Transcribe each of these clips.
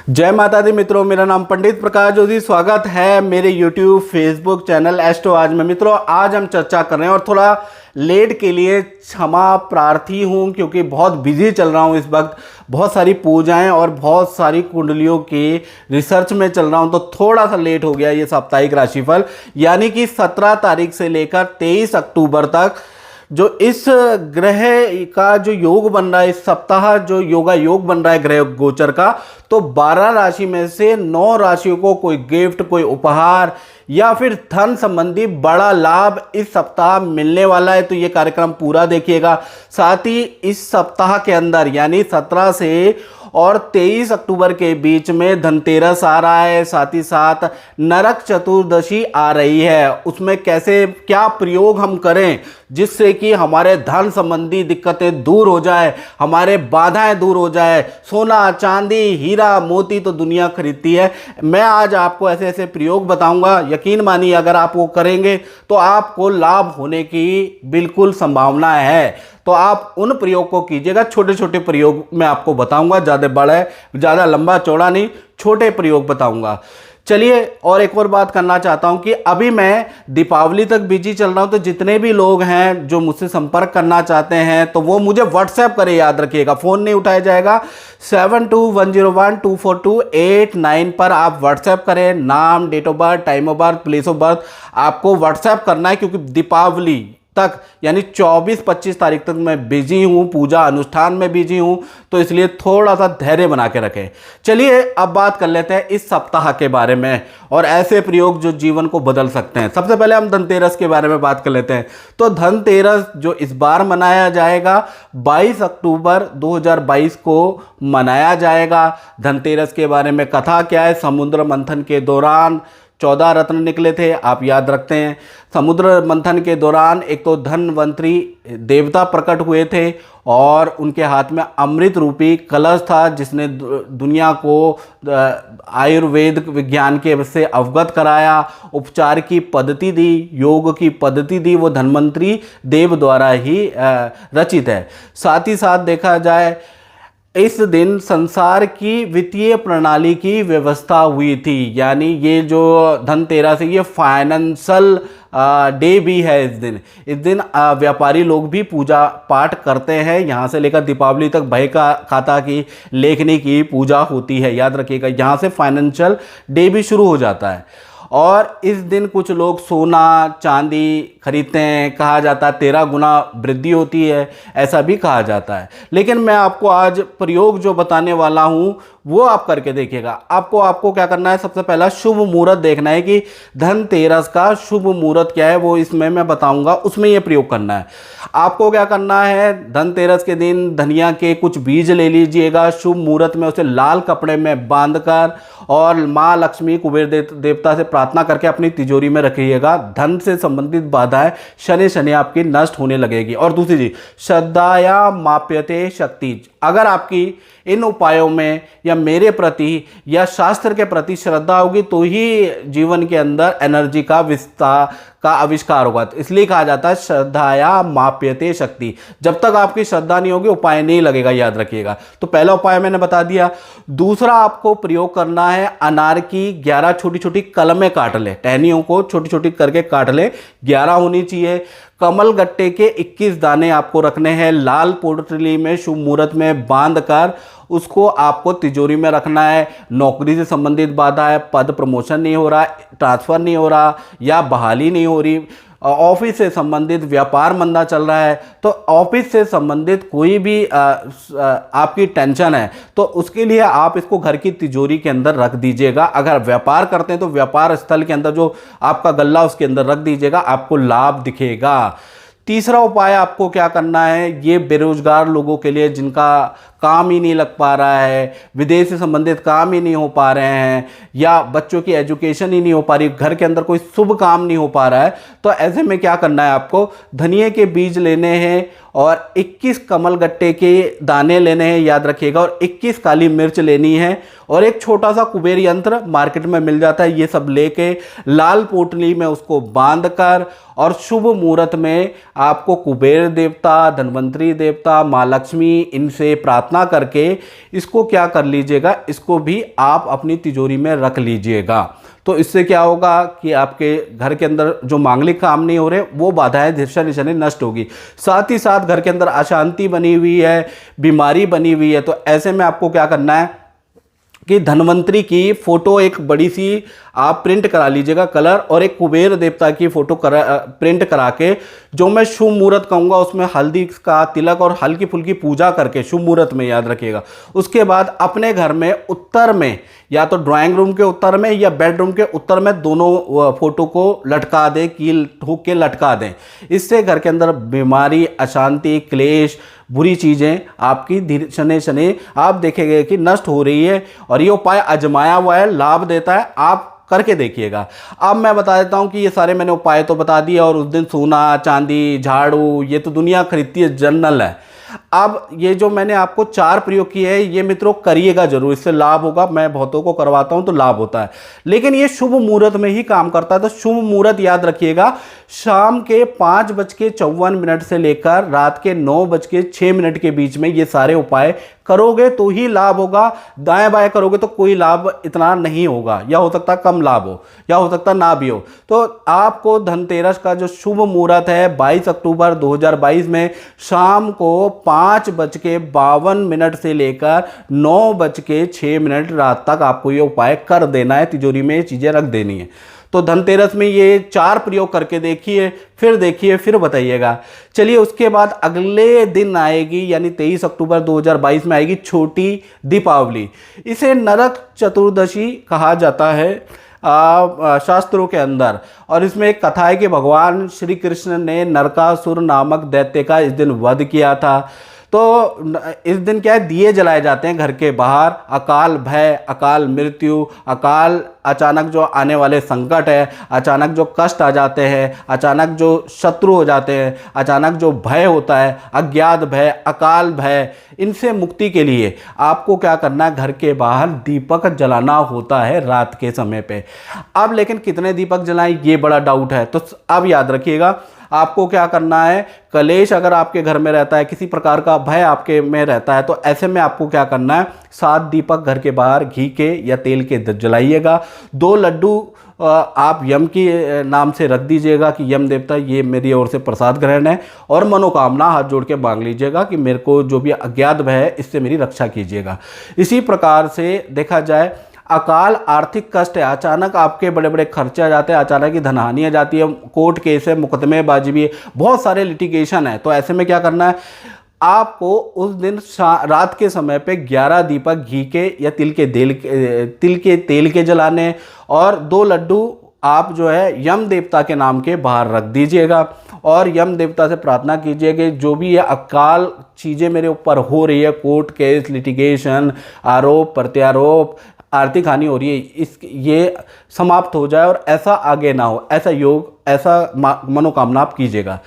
जय माता दी मित्रों, मेरा नाम पंडित प्रकाश जोशी। स्वागत है मेरे YouTube फेसबुक चैनल एस्ट्रो आज में। मित्रों, आज हम चर्चा कर रहे हैं और थोड़ा लेट के लिए क्षमा प्रार्थी हूं क्योंकि बहुत बिजी चल रहा हूं इस वक्त। बहुत सारी पूजाएं और बहुत सारी कुंडलियों के रिसर्च में चल रहा हूं, तो थोड़ा सा लेट हो गया ये साप्ताहिक राशिफल। यानी कि 17 तारीख से लेकर 23 अक्टूबर तक जो इस ग्रह का जो योग बन रहा है, इस सप्ताह जो योगा योग बन रहा है ग्रह गोचर का, तो 12 राशि में से 9 राशियों को कोई गिफ्ट, कोई उपहार या फिर धन संबंधी बड़ा लाभ इस सप्ताह मिलने वाला है। तो ये कार्यक्रम पूरा देखिएगा। साथ ही इस सप्ताह के अंदर यानी 17 से और 23 अक्टूबर के बीच में धनतेरस आ रहा है, साथ ही साथ नरक चतुर्दशी आ रही है। उसमें कैसे क्या प्रयोग हम करें जिससे कि हमारे धन संबंधी दिक्कतें दूर हो जाए, हमारे बाधाएं दूर हो जाए। सोना चांदी हीरा मोती तो दुनिया खरीदती है। मैं आज आपको ऐसे ऐसे प्रयोग बताऊंगा, यकीन मानिए अगर आप वो करेंगे तो आपको लाभ होने की बिल्कुल संभावना है। तो आप उन प्रयोग को कीजिएगा। छोटे छोटे प्रयोग मैं आपको बताऊंगा, ज़्यादा बड़ा ज़्यादा लंबा चौड़ा नहीं, छोटे प्रयोग बताऊंगा। चलिए, और एक और बात करना चाहता हूं कि अभी मैं दीपावली तक बिजी चल रहा हूं, तो जितने भी लोग हैं जो मुझसे संपर्क करना चाहते हैं तो वो मुझे व्हाट्सएप करें, याद रखिएगा, फ़ोन नहीं उठाया जाएगा। 7210124289 पर आप व्हाट्सएप करें। नाम, date of birth, time of birth, place of birth आपको व्हाट्सएप करना है क्योंकि दीपावली तक यानी 24-25 तारीख तक मैं बिजी हूं, पूजा अनुष्ठान में बिजी हूं, तो इसलिए थोड़ा सा धैर्य बना के रखें। चलिए अब बात कर लेते हैं इस सप्ताह के बारे में और ऐसे प्रयोग जो जीवन को बदल सकते हैं। सबसे पहले हम धनतेरस के बारे में बात कर लेते हैं। तो धनतेरस जो इस बार मनाया जाएगा 22 अक्टूबर 2022 को मनाया जाएगा। धनतेरस के बारे में कथा क्या है? समुद्र मंथन के दौरान 14 रत्न निकले थे, आप याद रखते हैं। समुद्र मंथन के दौरान एक तो धनवंतरी देवता प्रकट हुए थे और उनके हाथ में अमृत रूपी कलश था जिसने दुनिया को आयुर्वेद विज्ञान के से अवगत कराया, उपचार की पद्धति दी, योग की पद्धति दी, वो धन्वंतरी देव द्वारा ही रचित है। साथ ही साथ देखा जाए इस दिन संसार की वित्तीय प्रणाली की व्यवस्था हुई थी। यानी ये जो धनतेरस है ये फाइनेंशियल डे भी है। इस दिन व्यापारी लोग भी पूजा पाठ करते हैं। यहाँ से लेकर दीपावली तक बही का खाता की लेखनी की पूजा होती है, याद रखिएगा। यहाँ से फाइनेंशियल डे भी शुरू हो जाता है और इस दिन कुछ लोग सोना चांदी खरीदते हैं। कहा जाता है 13 गुना वृद्धि होती है, ऐसा भी कहा जाता है। लेकिन मैं आपको आज प्रयोग जो बताने वाला हूँ वो आप करके देखिएगा। आपको क्या करना है? सबसे पहला शुभ मुहूर्त देखना है कि धनतेरस का शुभ मुहूर्त क्या है, वो इसमें मैं बताऊंगा, उसमें ये प्रयोग करना है। आपको क्या करना है? धनतेरस के दिन धनिया के कुछ बीज ले लीजिएगा। शुभ मुहूर्त में उसे लाल कपड़े में बांधकर और माँ लक्ष्मी कुबेर देवता से प्रार्थना करके अपनी तिजोरी में रखिएगा। धन से संबंधित बाधाएं शनि आपकी नष्ट होने लगेगी। और दूसरी चीज, श्रद्धाया माप्यते शक्ति। अगर आपकी इन उपायों में या मेरे प्रति या शास्त्र के प्रति श्रद्धा होगी तो ही जीवन के अंदर एनर्जी का विस्तार का आविष्कार होगा। तो इसलिए कहा जाता है श्रद्धाया माप्यते शक्ति। जब तक आपकी श्रद्धा नहीं होगी उपाय नहीं लगेगा, याद रखिएगा। तो पहला उपाय मैंने बता दिया। दूसरा आपको प्रयोग करना है, अनार की 11 छोटी छोटी कलमें काट ले, टहनियों को छोटी छोटी करके काट ले, 11 होनी चाहिए। कमल गट्टे के 21 दाने आपको रखने हैं। लाल पोटली में शुभ मुहूर्त में बांध कर उसको आपको तिजोरी में रखना है। नौकरी से संबंधित बाधा है, पद प्रमोशन नहीं हो रहा, ट्रांसफ़र नहीं हो रहा या बहाली नहीं हो रही, ऑफिस से संबंधित व्यापार मंदा चल रहा है, तो ऑफिस से संबंधित कोई भी आपकी टेंशन है तो उसके लिए आप इसको घर की तिजोरी के अंदर रख दीजिएगा। अगर व्यापार करते हैं तो व्यापार स्थल के अंदर जो आपका गल्ला उसके अंदर रख दीजिएगा, आपको लाभ दिखेगा। तीसरा उपाय आपको क्या करना है? ये बेरोजगार लोगों के लिए जिनका काम ही नहीं लग पा रहा है, विदेश से संबंधित काम ही नहीं हो पा रहे हैं या बच्चों की एजुकेशन ही नहीं हो पा रही, घर के अंदर कोई शुभ काम नहीं हो पा रहा है, तो ऐसे में क्या करना है? आपको धनिये के बीज लेने हैं और 21 कमल गट्टे के दाने लेने हैं, याद रखिएगा, और 21 काली मिर्च लेनी है और एक छोटा सा कुबेर यंत्र मार्केट में मिल जाता है। ये सब लेके लाल पोटली में उसको बांध कर और शुभ मुहूर्त में आपको कुबेर देवता, धन्वंतरी देवता, माँ लक्ष्मी, इनसे प्रार्थना करके इसको क्या कर लीजिएगा, इसको भी आप अपनी तिजोरी में रख लीजिएगा। तो इससे क्या होगा कि आपके घर के अंदर जो मांगलिक काम नहीं हो रहे वो बाधाएं, दिशा-निशानी नष्ट होगी। साथ ही साथ घर के अंदर अशांति बनी हुई है, बीमारी बनी हुई है, तो ऐसे में आपको क्या करना है कि धन्वंतरी की फोटो एक बड़ी सी आप प्रिंट करा लीजिएगा कलर, और एक कुबेर देवता की फोटो प्रिंट करा के, जो मैं शुभ मुहूर्त कहूँगा उसमें हल्दी का तिलक और हल्की फुल्की पूजा करके, शुभ मुहूर्त में याद रखिएगा। उसके बाद अपने घर में उत्तर में, या तो ड्राइंग रूम के उत्तर में या बेडरूम के उत्तर में, दोनों फोटो को लटका दें, कील ठोक के लटका दें। इससे घर के अंदर बीमारी, अशांति, क्लेश, बुरी चीज़ें आपकी शनि शनि आप देखेंगे कि नष्ट हो रही है, और ये उपाय आजमाया हुआ है, लाभ देता है, आप करके देखिएगा। अब मैं बता देता हूँ कि ये सारे मैंने उपाय तो बता दिए, और उस दिन सोना, चांदी, झाड़ू, ये तो दुनिया खरीदती है, जनरल है। अब ये जो मैंने आपको 4 प्रयोग किए हैं, ये मित्रों करिएगा जरूर, इससे लाभ होगा। मैं बहुतों को करवाता हूं तो लाभ होता है, लेकिन ये शुभ मुहूर्त में ही काम करता है। तो शुभ मुहूर्त याद रखिएगा, शाम के 5:54 से लेकर रात के 9:06 के बीच में ये सारे उपाय करोगे तो ही लाभ होगा। दाएं बाएं करोगे तो कोई लाभ इतना नहीं होगा, या हो सकता कम लाभ हो, या हो सकता ना भी हो। तो आपको धनतेरस का जो शुभ मुहूर्त है 22 अक्टूबर 2022 में शाम को 5:52 से लेकर 9:06 रात तक आपको ये उपाय कर देना है, तिजोरी में ये चीज़ें रख देनी है। तो धनतेरस में ये 4 प्रयोग करके देखिए, फिर बताइएगा। चलिए, उसके बाद अगले दिन आएगी, यानी 23 अक्टूबर 2022 में आएगी छोटी दीपावली। इसे नरक चतुर्दशी कहा जाता है शास्त्रों के अंदर, और इसमें एक कथा है कि भगवान श्री कृष्ण ने नरकासुर नामक दैत्य का इस दिन वध किया था। तो इस दिन क्या है, दिए जलाए जाते हैं घर के बाहर। अकाल भय, अकाल मृत्यु, अकाल अचानक जो आने वाले संकट है, अचानक जो कष्ट आ जाते हैं, अचानक जो शत्रु हो जाते हैं, अचानक जो भय होता है, अज्ञात भय, अकाल भय, इनसे मुक्ति के लिए आपको क्या करना है, घर के बाहर दीपक जलाना होता है रात के समय पे। अब लेकिन कितने दीपक जलाएं, ये बड़ा डाउट है। तो अब याद रखिएगा, आपको क्या करना है, कलेश अगर आपके घर में रहता है, किसी प्रकार का भय आपके में रहता है, तो ऐसे में आपको क्या करना है, 7 दीपक घर के बाहर घी के या तेल के जलाइएगा। 2 लड्डू आप यम की नाम से रख दीजिएगा कि यम देवता, ये मेरी ओर से प्रसाद ग्रहण है, और मनोकामना हाथ जोड़ के मांग लीजिएगा कि मेरे को जो भी अज्ञात भय है इससे मेरी रक्षा कीजिएगा। इसी प्रकार से देखा जाए, अकाल आर्थिक कष्ट है, अचानक आपके बड़े बड़े खर्चे आ जाते हैं, अचानक ही धनहानि आ जाती है, कोर्ट केस है, मुकदमेबाजी भी है, बहुत सारे लिटिगेशन है। तो ऐसे में क्या करना है, आपको उस दिन रात के समय पे 11 दीपक घी के या तिल के तेल के जलाने, और 2 लड्डू आप जो है यम देवता के नाम के बाहर रख दीजिएगा, और यम देवता से प्रार्थना कीजिए कि जो भी ये अकाल चीज़ें मेरे ऊपर हो रही है, कोर्ट केस, लिटिगेशन, आरोप प्रत्यारोप, आर्थिक हानि हो रही है, ये समाप्त हो जाए और ऐसा आगे ना हो, ऐसा योग, ऐसा मनोकामना आप कीजिएगा।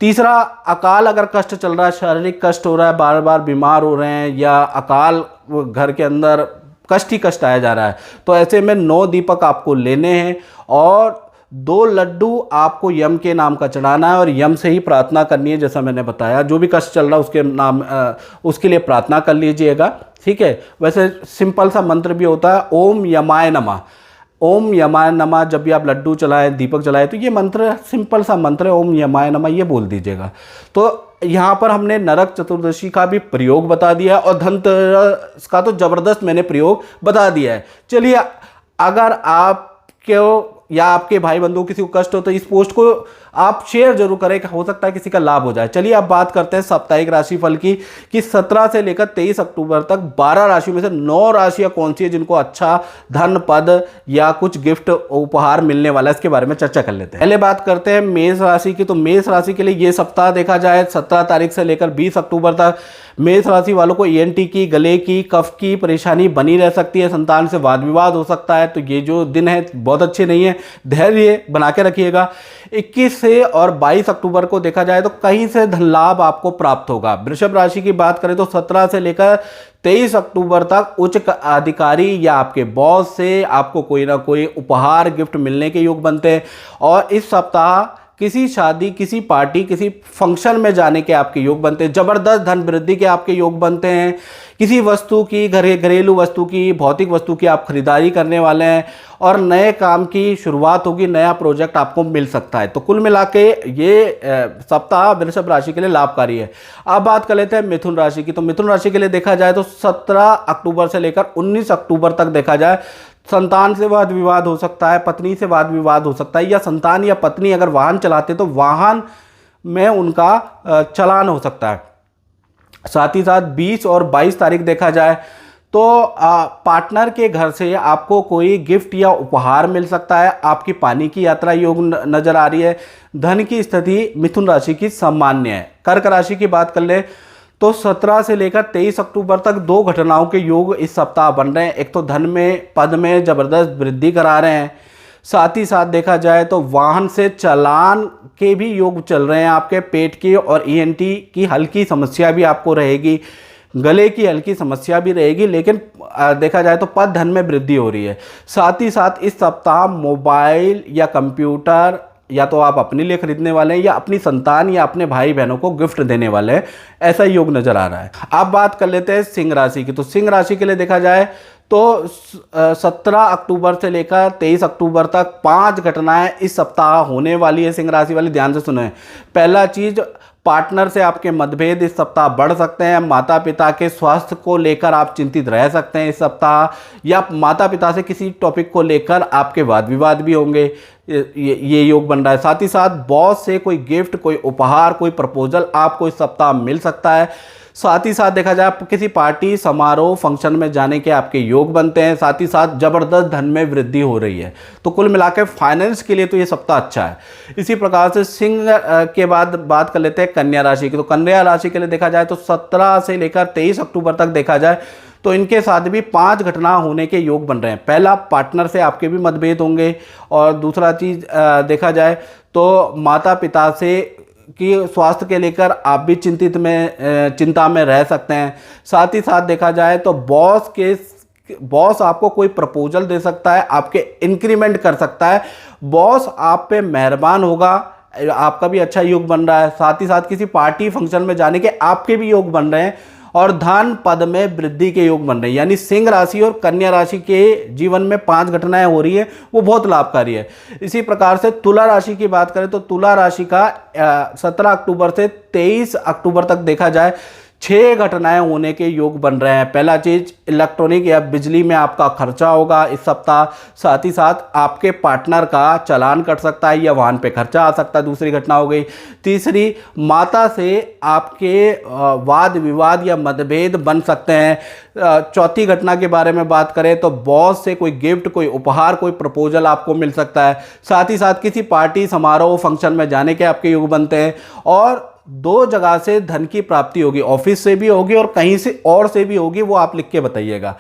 तीसरा, अकाल अगर कष्ट चल रहा है, शारीरिक कष्ट हो रहा है, बार बार बीमार हो रहे हैं, या अकाल घर के अंदर कष्ट ही कष्ट आया जा रहा है, तो ऐसे में 9 दीपक आपको लेने हैं, और 2 लड्डू आपको यम के नाम का चढ़ाना है, और यम से ही प्रार्थना करनी है। जैसा मैंने बताया, जो भी कष्ट चल रहा है उसके नाम उसके लिए प्रार्थना कर लीजिएगा, ठीक है। वैसे सिंपल सा मंत्र भी होता है, ओम यमाय नमः। ओम यमाय नमः, जब भी आप लड्डू चलाएं, दीपक जलाएं, तो ये मंत्र सिंपल सा मंत्र है, ओम यमाय नमः, ये बोल दीजिएगा। तो यहाँ पर हमने नरक चतुर्दशी का भी प्रयोग बता दिया, और धनतेरस का तो जबरदस्त मैंने प्रयोग बता दिया है। चलिए, अगर आपको या आपके भाई बंधु किसी को कष्ट हो तो इस पोस्ट को आप शेयर जरूर करें, हो सकता है किसी का लाभ हो जाए। चलिए, अब बात करते हैं साप्ताहिक राशिफल की, कि 17 से लेकर 23 अक्टूबर तक 12 राशियों में से 9 राशियां कौन सी है जिनको अच्छा धन, पद या कुछ गिफ्ट उपहार मिलने वाला है, इसके बारे में चर्चा कर लेते हैं। पहले बात करते हैं मेष राशि की। तो मेष राशि के लिए ये सप्ताह देखा जाए 17 तारीख से लेकर 20 अक्टूबर तक मेष राशि वालों को ENT की, गले की, कफ की परेशानी बनी रह सकती है, संतान से वाद विवाद हो सकता है। तो ये जो दिन है बहुत अच्छे नहीं है, धैर्य बना के रखिएगा। 21 से और 22 अक्टूबर को देखा जाए तो कहीं से धन लाभ आपको प्राप्त होगा। वृषभ राशि की बात करें तो 17 से लेकर 23 अक्टूबर तक उच्च अधिकारी या आपके बॉस से आपको कोई ना कोई उपहार गिफ्ट मिलने के योग बनते हैं। और इस सप्ताह किसी शादी, किसी पार्टी, किसी फंक्शन में जाने के आपके योग बनते हैं। ज़बरदस्त धन वृद्धि के आपके योग बनते हैं। किसी वस्तु की, घरेलू वस्तु की, भौतिक वस्तु की आप खरीदारी करने वाले हैं और नए काम की शुरुआत होगी, नया प्रोजेक्ट आपको मिल सकता है। तो कुल मिला के ये सप्ताह वृषभ राशि के लिए लाभकारी है। अब बात कर लेते हैं मिथुन राशि की। तो मिथुन राशि के लिए देखा जाए तो 17 अक्टूबर से लेकर 19 अक्टूबर तक देखा जाए संतान से वाद विवाद हो सकता है, पत्नी से वाद विवाद हो सकता है, या संतान या पत्नी अगर वाहन चलाते तो वाहन में उनका चालान हो सकता है। साथ ही साथ 20 और 22 तारीख देखा जाए तो पार्टनर के घर से आपको कोई गिफ्ट या उपहार मिल सकता है। आपकी पानी की यात्रा योग नजर आ रही है। धन की स्थिति मिथुन राशि की सामान्य है। कर्क राशि की बात कर ले तो 17 से लेकर 23 अक्टूबर तक 2 घटनाओं के योग इस सप्ताह बन रहे हैं। एक तो धन में, पद में ज़बरदस्त वृद्धि करा रहे हैं। साथ ही साथ देखा जाए तो वाहन से चालान के भी योग चल रहे हैं। आपके पेट की और ईएनटी की हल्की समस्या भी आपको रहेगी, गले की हल्की समस्या भी रहेगी, लेकिन देखा जाए तो पद धन में वृद्धि हो रही है। साथ ही साथ इस सप्ताह मोबाइल या कंप्यूटर या तो आप अपने लिए खरीदने वाले हैं या अपनी संतान या अपने भाई बहनों को गिफ्ट देने वाले हैं, ऐसा योग नजर आ रहा है। अब बात कर लेते हैं सिंह राशि की। तो सिंह राशि के लिए देखा जाए तो 17 अक्टूबर से लेकर 23 अक्टूबर तक 5 घटनाएं इस सप्ताह होने वाली है। सिंह राशि वाले ध्यान से सुने। पहला चीज, पार्टनर से आपके मतभेद इस सप्ताह बढ़ सकते हैं। माता पिता के स्वास्थ्य को लेकर आप चिंतित रह सकते हैं इस सप्ताह, या माता पिता से किसी टॉपिक को लेकर आपके वाद विवाद भी होंगे, ये योग बन रहा है। साथ ही साथ बॉस से कोई गिफ्ट, कोई उपहार, कोई प्रपोजल आपको इस सप्ताह मिल सकता है। साथ ही साथ देखा जाए किसी पार्टी, समारोह, फंक्शन में जाने के आपके योग बनते हैं। साथ ही साथ जबरदस्त धन में वृद्धि हो रही है। तो कुल मिलाकर फाइनेंस के लिए तो ये सप्ताह अच्छा है। इसी प्रकार से सिंह के बाद बात कर लेते हैं कन्या राशि की। तो कन्या राशि के लिए देखा जाए तो 17 से लेकर 23 अक्टूबर तक देखा जाए तो इनके साथ भी 5 घटना होने के योग बन रहे हैं। पहला, पार्टनर से आपके भी मतभेद होंगे, और दूसरा चीज़ देखा जाए तो माता पिता से कि स्वास्थ्य के लेकर आप भी चिंता में रह सकते हैं। साथ ही साथ देखा जाए तो बॉस आपको कोई प्रपोजल दे सकता है, आपके इंक्रीमेंट कर सकता है, बॉस आप पे मेहरबान होगा, आपका भी अच्छा योग बन रहा है। साथ ही साथ किसी पार्टी फंक्शन में जाने के आपके भी योग बन रहे हैं, और धन पद में वृद्धि के योग बन रहे हैं। यानी सिंह राशि और कन्या राशि के जीवन में 5 घटनाएं हो रही है, वो बहुत लाभकारी है। इसी प्रकार से तुला राशि की बात करें तो तुला राशि का 17 अक्टूबर से 23 अक्टूबर तक देखा जाए 6 घटनाएं होने के योग बन रहे हैं। पहला चीज, इलेक्ट्रॉनिक या बिजली में आपका खर्चा होगा इस सप्ताह। साथ ही साथ आपके पार्टनर का चालान कट सकता है या वाहन पे खर्चा आ सकता है, दूसरी घटना हो गई। तीसरी, माता से आपके वाद विवाद या मतभेद बन सकते हैं। चौथी घटना के बारे में बात करें तो बॉस से कोई गिफ्ट, कोई उपहार, कोई प्रपोजल आपको मिल सकता है। साथ ही साथ किसी पार्टी, समारोह, फंक्शन में जाने के आपके योग बनते हैं, और 2 जगह से धन की प्राप्ति होगी, ऑफिस से भी होगी और कहीं से और से भी होगी, वो आप लिख के बताइएगा।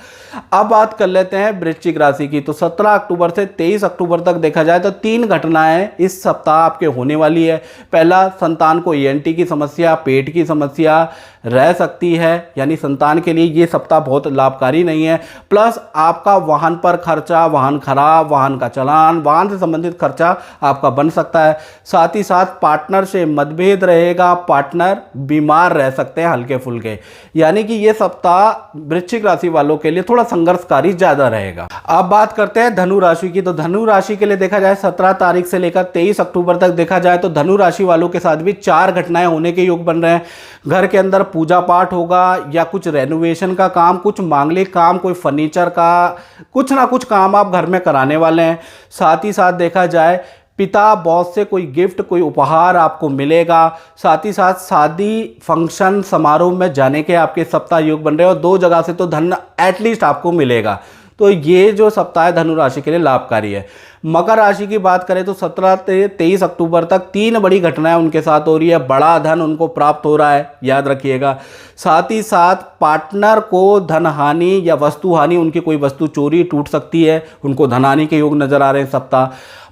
अब बात कर लेते हैं वृश्चिक राशि की। तो 17 अक्टूबर से 23 अक्टूबर तक देखा जाए तो 3 घटनाएं इस सप्ताह आपके होने वाली है। पहला, संतान को ईएनटी की समस्या, पेट की समस्या रह सकती है, यानी संतान के लिए ये सप्ताह बहुत लाभकारी नहीं है। प्लस आपका वाहन पर खर्चा, वाहन खराब, वाहन का चालान, वाहन से संबंधित खर्चा आपका बन सकता है। साथ ही साथ पार्टनर से मतभेद रहेगा, पार्टनर बीमार रह सकते हैं हल्के फुल्के, यानी कि ये सप्ताह वृश्चिक राशि वालों के लिए थोड़ा संघर्षकारी ज्यादा रहेगा। अब बात करते हैं धनु राशि की। तो धनु राशि के लिए देखा जाए 17 तारीख से लेकर 23 अक्टूबर तक देखा जाए तो धनु राशि वालों के साथ भी 4 घटनाएं होने के योग बन रहे हैं। घर के अंदर पूजा पाठ होगा, या कुछ रेनोवेशन का काम, कुछ मांगलिक काम, कोई फर्नीचर का कुछ ना कुछ काम आप घर में कराने वाले हैं। साथ ही साथ देखा जाए पिता, बॉस से कोई गिफ्ट, कोई उपहार आपको मिलेगा। साथ ही साथ शादी, फंक्शन, समारोह में जाने के आपके सप्ताह योग बन रहे हैं, और 2 जगह से तो धन एटलीस्ट आपको मिलेगा। तो ये जो सप्ताह है धनु राशि के लिए लाभकारी है। मकर राशि की बात करें तो 17 से 23 अक्टूबर तक 3 बड़ी घटनाएं उनके साथ हो रही है। बड़ा धन उनको प्राप्त हो रहा है, याद रखिएगा। साथ ही साथ पार्टनर को धन हानि या वस्तु हानि, उनकी कोई वस्तु चोरी टूट सकती है, उनको धन हानि के योग नजर आ रहे हैं सप्ताह।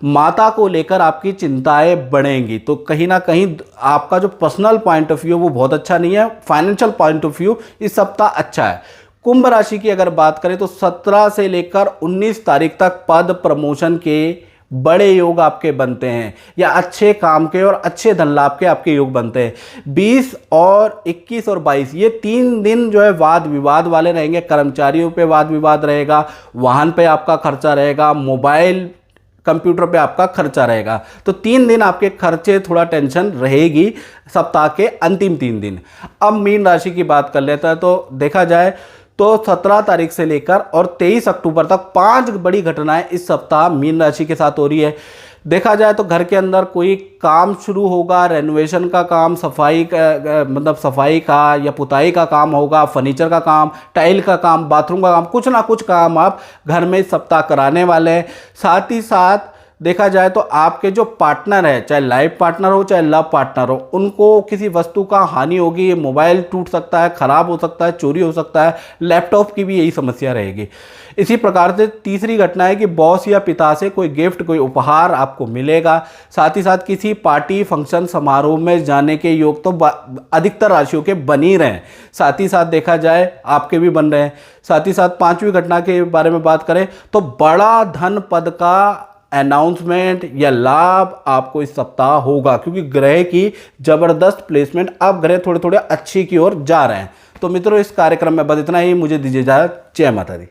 माता को लेकर आपकी चिंताएं बढ़ेंगी, तो कहीं ना कहीं आपका जो पर्सनल पॉइंट ऑफ व्यू वो बहुत अच्छा नहीं है। फाइनेंशियल पॉइंट ऑफ व्यू इस सप्ताह अच्छा है। कुंभ राशि की अगर बात करें तो 17 से लेकर 19 तारीख तक पद, प्रमोशन के बड़े योग आपके बनते हैं, या अच्छे काम के और अच्छे धन लाभ के आपके योग बनते हैं। 20 और 21 और 22 ये 3 दिन जो है वाद विवाद वाले रहेंगे। कर्मचारियों पे वाद विवाद रहेगा, वाहन पे आपका खर्चा रहेगा, मोबाइल कंप्यूटर पे आपका खर्चा रहेगा। तो 3 दिन आपके खर्चे थोड़ा टेंशन रहेगी सप्ताह के अंतिम 3 दिन। अब मीन राशि की बात कर लेते हैं। तो देखा जाए तो 17 तारीख से लेकर और 23 अक्टूबर तक 5 बड़ी घटनाएं इस सप्ताह मीन राशि के साथ हो रही है। देखा जाए तो घर के अंदर कोई काम शुरू होगा, रेनोवेशन का काम, सफाई का मतलब सफाई का या पुताई का काम होगा, फर्नीचर का काम, टाइल का काम, बाथरूम का काम, कुछ ना कुछ काम आप घर में इस सप्ताह कराने वाले हैं। साथ ही साथ देखा जाए तो आपके जो पार्टनर है, चाहे लाइफ पार्टनर हो चाहे लव पार्टनर हो, उनको किसी वस्तु का हानि होगी। मोबाइल टूट सकता है, खराब हो सकता है, चोरी हो सकता है, लैपटॉप की भी यही समस्या रहेगी। इसी प्रकार से तीसरी घटना है कि बॉस या पिता से कोई गिफ्ट, कोई उपहार आपको मिलेगा। साथ ही साथ किसी पार्टी, फंक्शन, समारोह में जाने के योग तो अधिकतर राशियों के बन ही रहे हैं। साथ ही साथ देखा जाए आपके भी बन रहे हैं। साथ ही साथ पांचवी घटना के बारे में बात करें तो बड़ा धन पद का अनाउंसमेंट या लाभ आपको इस सप्ताह होगा, क्योंकि ग्रह की जबरदस्त प्लेसमेंट, अब ग्रह थोड़े थोड़े अच्छी की ओर जा रहे हैं। तो मित्रों, इस कार्यक्रम में बस इतना ही। मुझे दीजिए इजाजत। जय माता दी।